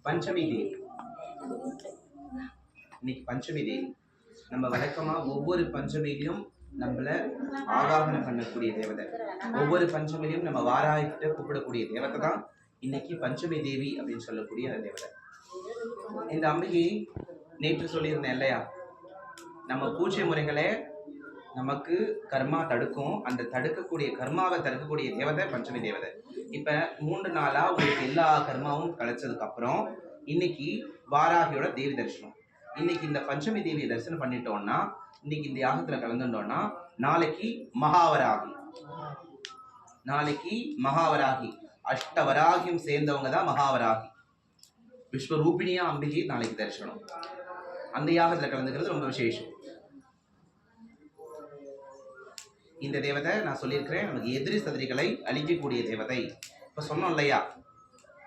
பஞ்சமி தேவி. இன்னைக்கு பஞ்சமி தேவி. நம்ம வழக்கமா ஒவ்வொரு பஞ்சமியிலும் நம்மள ஆராதனை பண்ணக்கூடிய தேவதை, ஒவ்வொரு பஞ்சமியிலும் நம்ம வாராகிட்ட கூப்பிடக்கூடிய தேவதை தான் இன்னைக்கு பஞ்சமி தேவி அப்படின்னு சொல்லக்கூடிய அந்த தேவதை. இந்த அம்பிகை நேற்று சொல்லியிருந்தேன் இல்லையா, நம்ம பூஜை முறைகளே நமக்கு கர்மா தடுக்கும். அந்த தடுக்கக்கூடிய கர்மாவை தடுக்கக்கூடிய தேவதை பஞ்சமி தேவதை. இப்ப 3 நாளா உங்களுக்கு எல்லா கர்மாவும் கழிச்சதுக்கு அப்புறம் இன்னைக்கு வாராகியோட தேவி தரிசனம். இன்னைக்கு இந்த பஞ்சமி தேவியை தரிசனம் பண்ணிட்டோம்னா, இன்னைக்கு இந்த யாகத்துல கலந்துட்டோம்னா நாளைக்கு மகாவராகி. நாளைக்கு மகாவராகி அஷ்டவராகியும் சேர்ந்தவங்க தான் மகாவராகி. விஸ்வரூபிணியா அம்பிகை நாளைக்கு தரிசனம். அந்த யாகத்துல கலந்துக்கிறது ரொம்ப விசேஷம். இந்த தேவதை நான் சொல்லியிருக்கிறேன், நமக்கு எதிரி சதிரிகளை அழிக்கக்கூடிய தேவதை. இப்ப சொன்னோம் இல்லையா,